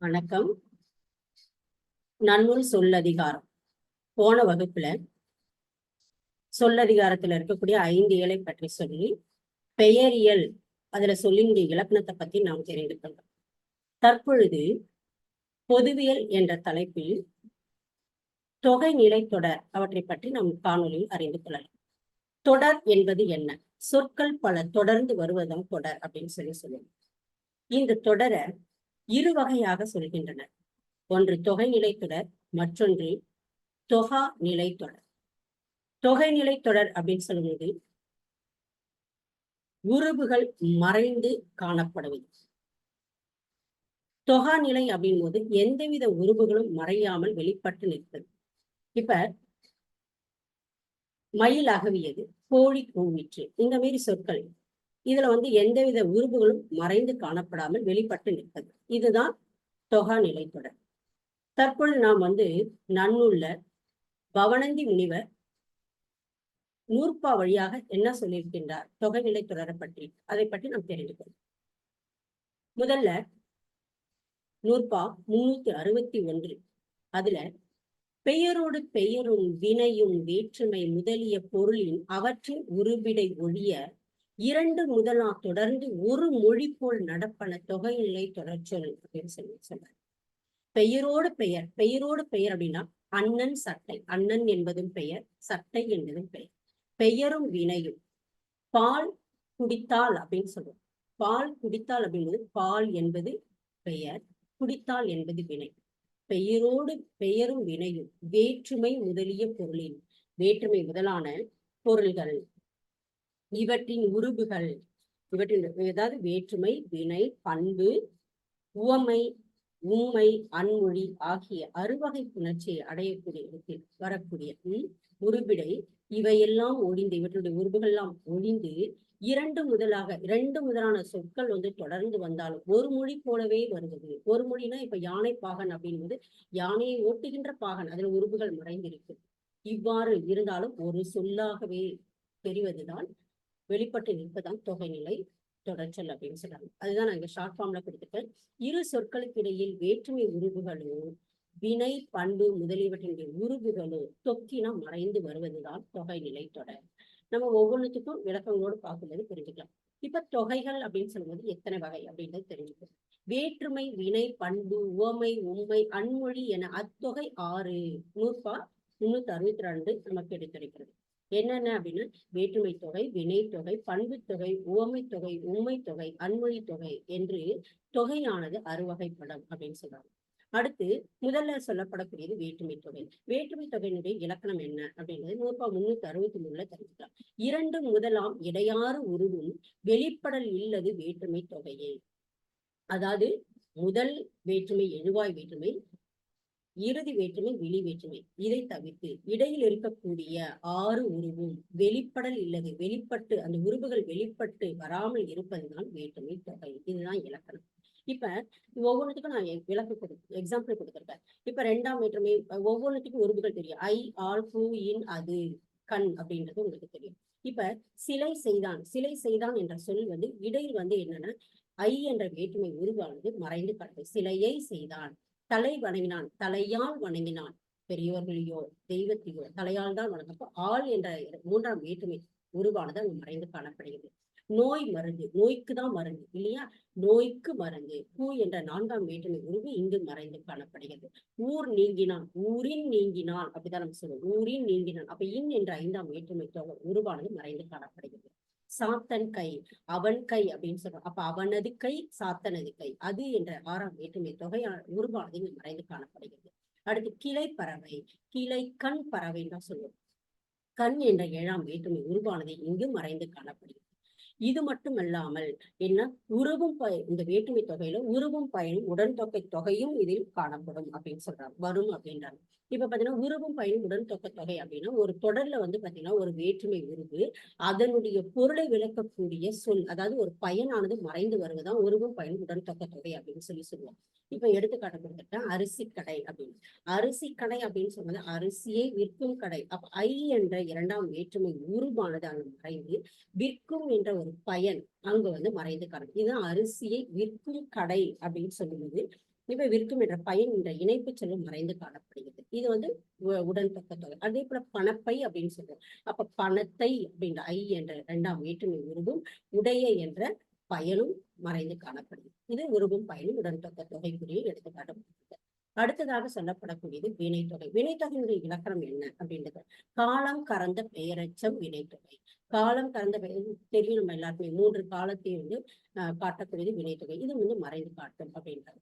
வணக்கம். நன்னூல் சொல்லதிகாரம். போன வகுப்புல சொல்லதிகாரத்துல இருக்கக்கூடிய 5 இயலை பற்றி சொல்லி பெயரியல் அதுல சொல்லினுடைய இலக்கணத்தை பத்தி நாம் தெரிந்து கொண்டோம். தற்பொழுது பொதுவியல் என்ற தலைப்பில் தொகை நிலை தொடர் அவற்றை பற்றி நாம் காணொலியில் அறிந்து கொள்ளலாம். தொடர் என்பது என்ன? சொற்கள் பல தொடர்ந்து வருவதும் தொடர் அப்படின்னு சொல்லுவோம். இந்த தொடரை இரு வகையாக சொல்கின்றனர். ஒன்று தொகை நிலை தொடர், மற்றொன்று தொகா நிலை தொடர். தொகை நிலை தொடர் அப்படின்னு சொல்லும்போது உருபுகள் மறைந்து காணப்படுவது. தொகா நிலை அப்படின் போது எந்தவித உருபுகளும் மறையாமல் வெளிப்பட்டு நிற்பது. இப்ப மயில் அகவியது, கோழி கூவிற்று, இந்த மாரி சொற்கள் இதுல எந்தவித உருபுகளும் மறைந்து காணப்படாமல் வெளிப்பட்டு நிற்பது. இதுதான் தொகா நிலை தொடர். தற்பொழுது நாம் நன்னூல்ல பவணந்தி முனிவர் நூற்பா வழியாக என்ன சொல்லியிருக்கின்றார் தொகை நிலை தொடரை பற்றி, அதை பற்றி நாம் தெரிந்து கொள்வோம். முதல்ல நூற்பா 361 அதுல பெயரோடு பெயரும் வினையும் வேற்றுமை முதலிய பொருளின் அவற்றின் உருபிடை ஒழிய 2 முதலா தொடர்ந்து ஒரு மொழி போல் நடப்பன தொகை நிலை தொடர்ச்சொல் அப்படின்னு சொல்றார். பெயரோடு பெயர், பெயரோடு பெயர் அப்படின்னா அண்ணன் சட்டை, அண்ணன் என்பதும் பெயர், சட்டை என்பதும் பெயர். பெயரும் வினையும் பால் குடித்தால் அப்படின்னு சொல்லுவோம். பால் குடித்தால் அப்படிங்கிறது பால் என்பது பெயர், குடித்தால் என்பது வினை. பெயரோடு பெயரும் வினையும் வேற்றுமை முதலிய பொருளின், வேற்றுமை முதலான பொருள்கள் இவற்றின் உருபுகள், இவற்றின் அதாவது வேற்றுமை, வினை, பண்பு, உவமை, உண்மை, அன்மொழி ஆகிய அறுவகை புணர்ச்சியை அடையக்கூடிய இடத்தில் வரக்கூடிய உருபிடை இவையெல்லாம் ஒழிந்து, இவற்றுடைய உருபுகள் எல்லாம் ஒழிந்து 2 முதலான சொற்கள் தொடர்ந்து வந்தாலும் ஒரு மொழி போலவே வருவது. ஒரு மொழினா இப்ப யானை பாகன் அப்படின்பது யானையை ஓட்டுகின்ற பாகன், அதுல உருபுகள் மறைந்திருக்கு. இவ்வாறு இருந்தாலும் ஒரு சொல்லாகவே தெரிவதுதான், வெளிப்பட்டு நிற்பதான் தொகைநிலை தொடர்ச்சொல் அப்படின்னு சொல்றாங்க. அதுதான் நான் இங்க ஷார்ட் ஃபார்ம்ல கொடுத்துட்டேன். இரு சொற்களுக்கு இடையில் வேற்றுமை உருபுகளோ வினை, பண்பு முதலியவற்றினுடைய உருபுகளோ தொக்கினா மறைந்து வருவதுதான் தொகை நிலை தொடர். நம்ம ஒவ்வொன்றுத்துக்கும் விளக்கங்களோடு பார்க்கும்போது புரிஞ்சுக்கலாம். இப்ப தொகைகள் அப்படின்னு சொல்லும்போது எத்தனை வகை அப்படின்றது தெரிஞ்சுக்கணும். வேற்றுமை, வினை, பண்பு, உவமை, உண்மை, அன்மொழி என அத்தொகை 6 நூற்பா 362 நமக்கு எடுத்துரைக்கிறது. என்னென்ன அப்படின்னா வேற்றுமை தொகை, வினை தொகை, பண்பு தொகை, உவமை தொகை, உண்மை தொகை, அன்மொழி தொகை என்று தொகையானது அறுவகைப்படும் அப்படின்னு சொல்றாங்க. அடுத்து முதல்ல சொல்லப்படக்கூடியது வேற்றுமை தொகை. வேற்றுமை தொகையினுடைய இலக்கணம் என்ன அப்படின்றது நூற்பா 363 தெரிஞ்சுக்கலாம். 2 முதலாம் இடையாறு உருவும் வெளிப்படல் இல்லது வேற்றுமை தொகையே. அதாவது முதல் வேற்றுமை எழுவாய் வேற்றுமை, இறுதி வேற்றுமை விழி வேற்றுமை. இதை தவிர்த்து இடையில் இருக்கக்கூடிய 6 உருவும் வெளிப்படல் இல்லது, வெளிப்பட்டு அந்த உருவுகள் வெளிப்பட்டு வராமல் இருப்பதுதான் வேற்றுமை தொகை. இதுதான் இலக்கணம். இப்ப ஒவ்வொன்றுத்துக்கும் நான் எக்ஸாம்பிள் கொடுத்திருக்கேன். இப்ப 2ஆம் வேற்றுமை ஒவ்வொன்றுத்துக்கும் உருவுகள் தெரியும். ஐ, ஆள், பூ, இன், அது, கண் அப்படின்றது உங்களுக்கு தெரியும். இப்ப சிலை செய்தான், சிலை செய்தான் என்ற சொல் இடையில் என்னன்னா ஐ என்ற வேற்றுமை உருவானது மறைந்து கிடக்கு. சிலையை செய்தான். தலை வணங்கினான், தலையால் வணங்கினான். பெரியோர்களையோ தெய்வத்தையோ தலையால் தான் வணங்கப்போ ஆள் என்ற 3ஆம் வேற்றுமை உருவானது அங்கு மறைந்து காணப்படுகிறது. நோய் மருந்து, நோய்க்கு தான் மருந்து இல்லையா, நோய்க்கு மருந்து. பூ என்ற 4ஆம் வேற்றுமை உருவு இங்கு மறைந்து காணப்படுகிறது. ஊர் நீங்கினான், ஊரின் நீங்கினான் அப்படிதான் நம்ம சொல்லுவோம். ஊரின் நீங்கினான். அப்ப இன் என்ற 5ஆம் வேற்றுமை உருவானது மறைந்து காணப்படுகிறது. சாத்தன் கை, அவன் கை அப்படின்னு சொல்றோம். அப்ப அவனது கை, சாத்தனது கை. அது என்ற 6ஆம் வேற்றுமை தொகையான உருவானது இங்கு மறைந்து காணப்படுகிறது. அடுத்து கிளை பறவை, கிளை கண் பறவை தான் சொல்லுவோம். கண் என்ற 7ஆம் வேற்றுமை உருவானது இங்கு மறைந்து காணப்படுகிறது. இது மட்டுமல்லாமல் என்ன உருவும் இந்த வேற்றுமை தொகையில உருவும் பயனும் உடன் தொகை தொகையும் இதில் காணப்படும் அப்படின்னு சொல்றாங்க, வரும் அப்படின்றாங்க. இப்ப பாத்தீங்கன்னா உருவும் பயனும் உடன் தொகை தொகை அப்படின்னா ஒரு தொடர்ல பாத்தீங்கன்னா ஒரு வேற்றுமை உருவு அதனுடைய பொருளை விளக்கக்கூடிய சொல், அதாவது ஒரு பயனானது மறைந்து வருவதுதான் உருவும் பயனும் உடன் தொகை தொகை அப்படின்னு சொல்லுவோம். இப்ப எடுத்துக்காட்டு கொடுத்துட்டேன், அரிசி கடை அப்படின்னு. அரிசி கடை அப்படின்னு சொன்னது அரிசியை விற்கும் கடை. அப்ப ஐ என்ற 2ஆம் வேற்றுமை உருவானது அங்கு மறைந்து விற்கும் என்ற ஒரு பயன் அங்கு மறைந்து காணும். இதுதான் அரிசியை விற்கும் கடை அப்படின்னு சொல்லும்போது இப்ப விற்கும் என்ற பயன் என்ற இணைப்பு சொல்லும் மறைந்து காணப்படுகிறது. இது வந்து உடன்தொக்க தொகை. அதே போல பணப்பை அப்படின்னு சொல்றோம். அப்ப பணத்தை அப்படின்ற ஐ என்ற இரண்டாம் வேற்றுமை உருவும் உடைய என்ற பயனும் மறைந்து காணப்படுகிறது. இது உருவும் பயனும் உடன்தொக்க தொகைக்குரிய எடுத்துக்காட்டு. அடுத்ததாக சொல்லப்படக்கூடியது வினைத்தொகை. வினைத்தொகையினுடைய இலக்கணம் என்ன அப்படின்றது காலம் கறந்த பெயரச்சம் வினைத்தொகை. காலம் கறந்த தெரியும் நம்ம எல்லாருக்குமே 3 காலத்தையும் வந்து காட்டக்கூடியது வினைத்தொகை. இது வந்து மறைந்து காட்டும் அப்படின்றது.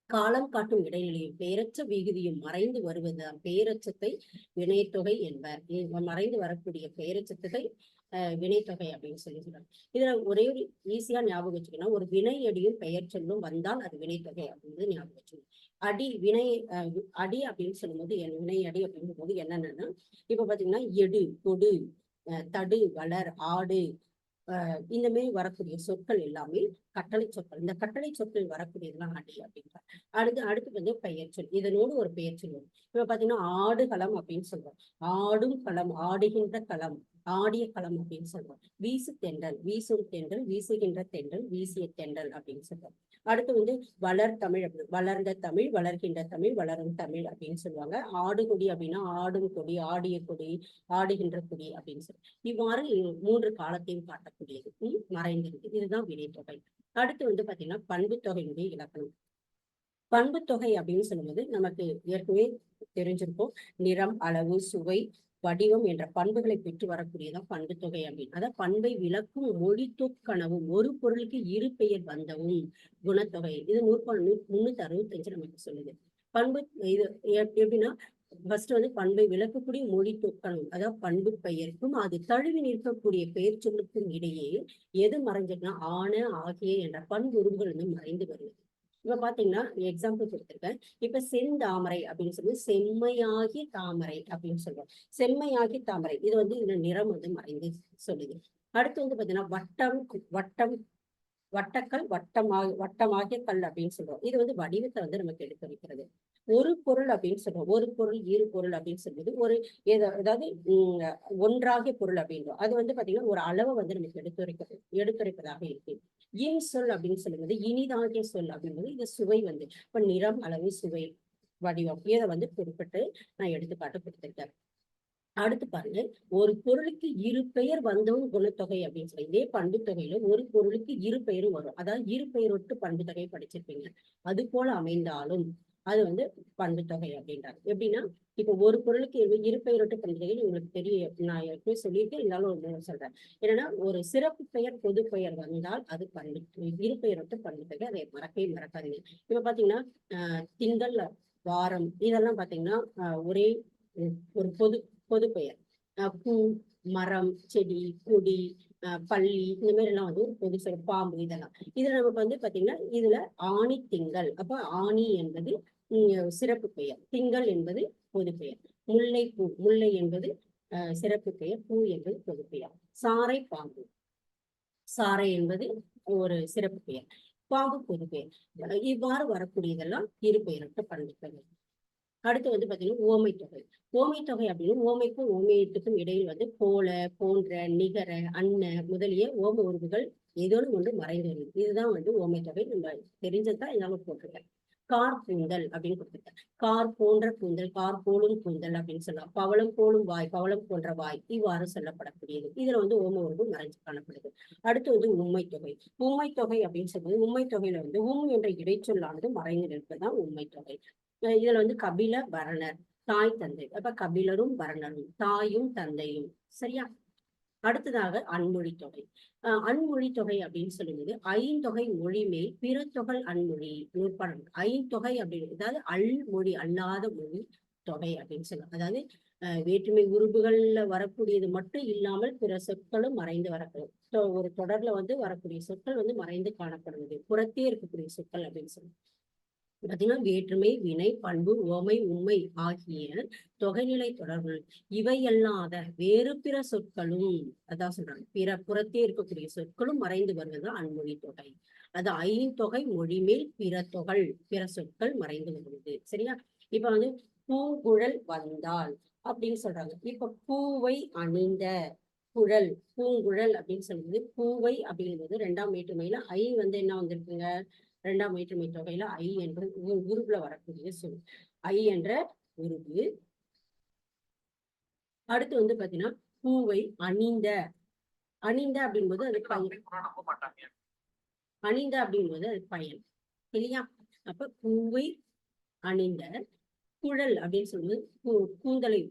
காலம் காட்டும் இடைநிலையும் பெயரச்ச விகுதியும் மறைந்து வருவதுதான் பெயரச்சத்தை வினைத்தொகை என்பர். மறைந்து வரக்கூடிய பெயரச்சத்தை வினைத்தொகை அப்படின்னு சொல்றாங்க. இதுல ஒரே ஒரு ஈஸியா ஞாபகம் வச்சுக்கணும், ஒரு வினை அடியும் பெயர் சொல்லும் வந்தால் அது வினைத்தொகை அப்படின்னு ஞாபகம் வச்சுக்கணும். அடி வினை அடி அப்படின்னு சொல்லும்போது வினை அடி அப்படிங்கும் போது என்னென்னா இப்ப பாத்தீங்கன்னா எடு, கொடு, தடு, வளர், ஆடு, இந்த மாதிரி வரக்கூடிய சொற்கள் எல்லாமே கட்டளை சொற்கள். இந்த கட்டளை சொற்கள் வரக்கூடியதுலாம் அடி அப்படின்றார். அடுத்து வந்து பெயர் சொல். இதனோடு ஒரு பெயர் சொல் வரும். இப்ப பாத்தீங்கன்னா ஆடு களம் அப்படின்னு சொல்றோம். ஆடும் களம், ஆடுகின்ற களம், ஆடிய களம் அப்படின்னு சொல்றோம். வீசு தென்றல், வீசும் தென்றல், வீசுகின்ற தென்றல், வீசிய தென்றல் அப்படின்னு சொல்றோம். அடுத்து வந்து வளர் தமிழ், வளர்ந்த தமிழ், வளர்கின்ற தமிழ், வளரும் தமிழ் அப்படின்னு சொல்லுவாங்க. ஆடு கொடி அப்படின்னா ஆடும் கொடி, ஆடிய கொடி, ஆடுகின்ற கொடி அப்படின்னு சொல்லி இவ்வாறு 3 காலத்தையும் காட்டக்கூடியது மறைந்திருக்கு. இதுதான் வினைத்தொகை. அடுத்து வந்து பாத்தீங்கன்னா பண்பு தொகையினுடைய இலக்கணம். பண்பு தொகை அப்படின்னு சொல்லும்போது நமக்கு ஏற்கனவே தெரிஞ்சிருக்கும். நிறம், அளவு, சுவை, வடிவம் என்ற பண்புகளை பெற்று வரக்கூடியதான் பண்பு தொகை அப்படின்னு. அதாவது பண்பை விளக்கும் மொழி தொக்கனவும் ஒரு பொருளுக்கு இரு பெயர் வந்தவும் குணத்தொகை. இது 365 நமக்கு சொல்லுது. பண்பு இது எப்படின்னா ஃபர்ஸ்ட் வந்து பண்பை விளக்கக்கூடிய மொழி தொக்கணம், அதாவது பண்பு பெயருக்கும் அது தழுவி நிற்கக்கூடிய பெயர் சொல்லுக்கும் இடையே எது மறைஞ்சிருக்குன்னா ஆன, ஆகிய என்ற பண்பு உருவுகள் வந்து மறைந்து வருது. இப்ப பாத்தீங்கன்னா எக்ஸாம்பிள் கொடுத்திருக்கேன். இப்ப செந்தாமரை அப்படின்னு சொல்லி செம்மையாகி தாமரை அப்படின்னு சொல்லுவோம். செம்மையாகி தாமரை இது வந்து இந்த நிறம் வந்து மறைந்து சொல்லுது. அடுத்து வந்து பாத்தீங்கன்னா வட்டம், வட்டக்கல், வட்டமாகிய கல் அப்படின்னு சொல்றோம். இது வந்து வடிவத்தை வந்து நமக்கு எடுத்து வைக்கிறது. ஒரு பொருள் அப்படின்னு சொல்றோம். ஒரு பொருள், இரு பொருள் அப்படின்னு சொல்றது ஒரு ஏதாவது ஒன்றாகிய பொருள் அப்படின்றோம். அது வந்து பாத்தீங்கன்னா ஒரு அளவை வந்து நமக்கு எடுத்துரைப்பதாக இருக்கு. இன் சொல் அப்படின்னு சொல்லும்போது இனிதாகிய சொல் அப்படின்றது இது சுவை வந்து இப்ப நிறம், அளவு, சுவை, வடிவம் இதை வந்து குறிப்பிட்டு நான் எடுத்துக்காட்டு கொடுத்திருக்கேன். அடுத்து பாருங்க, ஒரு பொருளுக்கு இரு பெயர் வந்தவும் குணத்தொகை அப்படின்னு சொல்லி இதே பண்பு தொகையில ஒரு பொருளுக்கு இரு பெயரும் வரும். அதாவது இரு பெயரொட்டு பண்பு தொகையை படிச்சிருப்பீங்க. அது போல அமைந்தாலும் அது வந்து பண்பு தொகை அப்படின்றாங்க. எப்படின்னா இப்ப ஒரு பொருளுக்கு இரு பெயரொட்டு பண்பு தொகை உங்களுக்கு தெரியும். நான் எப்பவும் சொல்லிட்டு இருந்தாலும் ஒரு சொல்றேன். என்னன்னா ஒரு சிறப்பு பெயர் பொது பெயர் வந்தால் அது பண்பு இரு பெயரொட்டு பண்பு தொகை. அதை மறக்கவே மறக்காதீங்க. இப்ப பாத்தீங்கன்னா திங்கள், வாரம் இதெல்லாம் பாத்தீங்கன்னா ஒரே ஒரு பொது பெயர். பூ, மரம், செடி, கொடி, பள்ளி இந்த மாதிரி எல்லாம் வந்து ஒரு பொது சொல். பாம்பு இதெல்லாம் இதுல நமக்கு வந்து பாத்தீங்கன்னா இதுல ஆணி, திங்கள். அப்ப ஆணி என்பது சிறப்பு பெயர், திங்கள் என்பது பொது பெயர். முல்லை பூ, முல்லை என்பது சிறப்பு பெயர், பூ என்பது பொது பெயர். சாறை, பாம்பு, சாறை என்பது ஒரு சிறப்பு பெயர், பாம்பு பொது பெயர். இவ்வாறு வரக்கூடியதெல்லாம் இரு பெயரற்ற பண்புகள். அடுத்து வந்து பாத்தீங்கன்னா ஓமை தொகை. ஓமை தொகை அப்படின்னு ஓமைக்கும் ஓமையத்துக்கும் இடையில் வந்து போல, போன்ற, நிகர, அன்ன முதலிய ஓம உருவுகள் ஏதோனும் ஒன்று மறைந்து வருது. இதுதான் வந்து ஓமை தொகை. நம்ம தெரிஞ்சதுதான் எல்லாமே போட்டிருக்கேன். கார் கூந்தல் அப்படின்னு கொடுத்துருக்கேன். கார் போன்ற கூந்தல், கார் போலும் கூந்தல் அப்படின்னு சொல்லலாம். பவளம் போலும் வாய், பவளம் போன்ற வாய் இவ்வாறு சொல்லப்படக்கூடியது. இதுல வந்து ஓம உருவு மறைஞ்சு காணப்படுது. அடுத்து வந்து உண்மை தொகை. உண்மை தொகை அப்படின்னு சொல்லும்போது உண்மை தொகையில வந்து என்ற இடைச்சொல்லானது மறைந்து நிற்பதுதான் உண்மை தொகை. இதுல வந்து கபில, பரணர், தாய், தந்தை. அப்ப கபிலரும் பரணரும் தாயும் தந்தையும். சரியா? அடுத்ததாக அன்மொழி தொகை. அன்மொழி தொகை அப்படின்னு சொல்லும்போது ஐந்தொகை மொழி மேல் பிற தொகை அன்மொழி நூற்பாடம். ஐந்தொகை அப்படின்னு அதாவது மொழி அல்லாத மொழி தொகை அப்படின்னு சொல்லுவாங்க. அதாவது வேற்றுமை உருபுகள்ல வரக்கூடியது மட்டும் இல்லாமல் பிற சொற்களும் மறைந்து வரக்கூடும். ஒரு தொடர்ல வந்து வரக்கூடிய சொற்கள் வந்து மறைந்து காணப்படுவது புறத்தே இருக்கக்கூடிய சொற்கள் அப்படின்னு சொல்லுவாங்க. பாத்தீங்கன்னா வேற்றுமை, வினை, பண்பு, உவமை, உண்மை ஆகிய தொகைநிலை தொடர்கள் இவை அல்லாத வேறு பிற சொற்களும் அதான் சொல்றாங்க. பிற புறத்தே இருக்கக்கூடிய சொற்களும் மறைந்து வருவது அன்மொழி தொகை. அது ஐந்தொகை மொழி மேல் பிற சொற்கள் மறைந்து வருவது. சரியா? இப்ப வந்து பூங்குழல் வந்தால் அப்படின்னு சொல்றாங்க. இப்ப பூவை அணிந்த குழல், பூங்குழல் அப்படின்னு சொல்லுது. பூவை அப்படிங்கிறது 2ஆம் வேற்றுமையில வந்து என்ன வந்திருக்குங்க, இரண்டாம் வேற்றுமை தொகையில ஐ என்ற உருவுல வரக்கூடிய சொல். ஐ என்ற உருவு. அடுத்து வந்து பாத்தீங்கன்னா பூவை அணிந்த. அணிந்த அப்படிங்கும்போது அது பயன். அணிந்த அப்படிங்கும்போது அது பயன் இல்லையா? அப்ப பூவை அணிந்த குழல் அப்படின்னு சொல்லுவது கூந்தலை.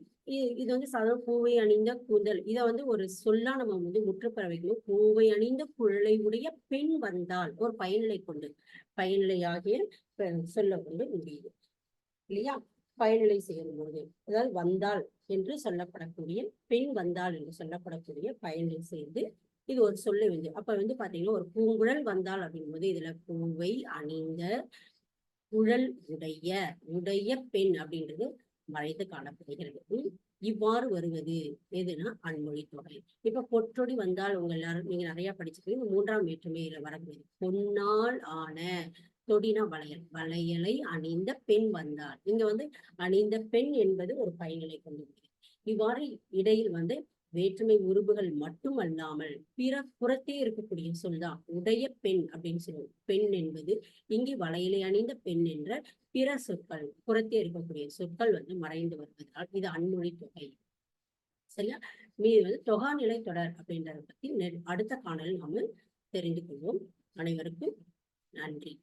இது வந்து சாதாரண பூவை அணிந்த கூந்தல். இதை வந்து ஒரு சொல்லா நம்ம வந்து முற்றுப்பெற வைக்கணும். பூவை அணிந்த குழலை உடைய பெண் வந்தால் ஒரு பயனிலை கொண்டு, பயனிலையாகிய சொல்ல கொண்டு முடியுது இல்லையா? பயனிலை செய்யும்போது அதாவது வந்தால் என்று சொல்லப்படக்கூடிய, பெண் வந்தால் என்று சொல்லப்படக்கூடிய பயனிலை செய்து இது ஒரு சொல்ல வந்து அப்ப வந்து பாத்தீங்கன்னா ஒரு பூங்குழல் வந்தால் அப்படிங்கும்போது இதுல பூவை அணிந்த குழல் உடைய, உடைய பெண் அப்படின்றது மறைந்து காணப்படுகிறது. இவ்வாறு வருவது எதுனா அன்மொழி தொகை. இப்ப பொற்றொடி வந்தால் உங்க எல்லாரும் நீங்க நிறைய படிச்சிருக்கீங்க. மூன்றாம் வேற்றுமையில வரக்கூடியது. பொன்னால் ஆன, தொடினா வளையல், வளையலை அணிந்த பெண் வந்தால். இங்க வந்து அணிந்த பெண் என்பது ஒரு பயனிலை கொண்டு. இவ்வாறு இடையில் வந்து வேற்றுமை உருபுகள் மட்டுமல்லாமல் பிற புறத்தே இருக்கக்கூடிய சொல்தான் உடைய பெண் அப்படின்னு சொல்லுவோம். பெண் என்பது இங்கே வளையலை அணிந்த பெண் என்ற பிற சொற்கள், புறத்தே இருக்கக்கூடிய சொற்கள் வந்து மறைந்து வருவதால் இது அன்மொழி தொகை. சரியா? மீது வந்து தொகாநிலை தொடர் அப்படின்றத பத்தி அடுத்த காணொலியில் நாம தெரிந்து கொள்வோம். அனைவருக்கும் நன்றி.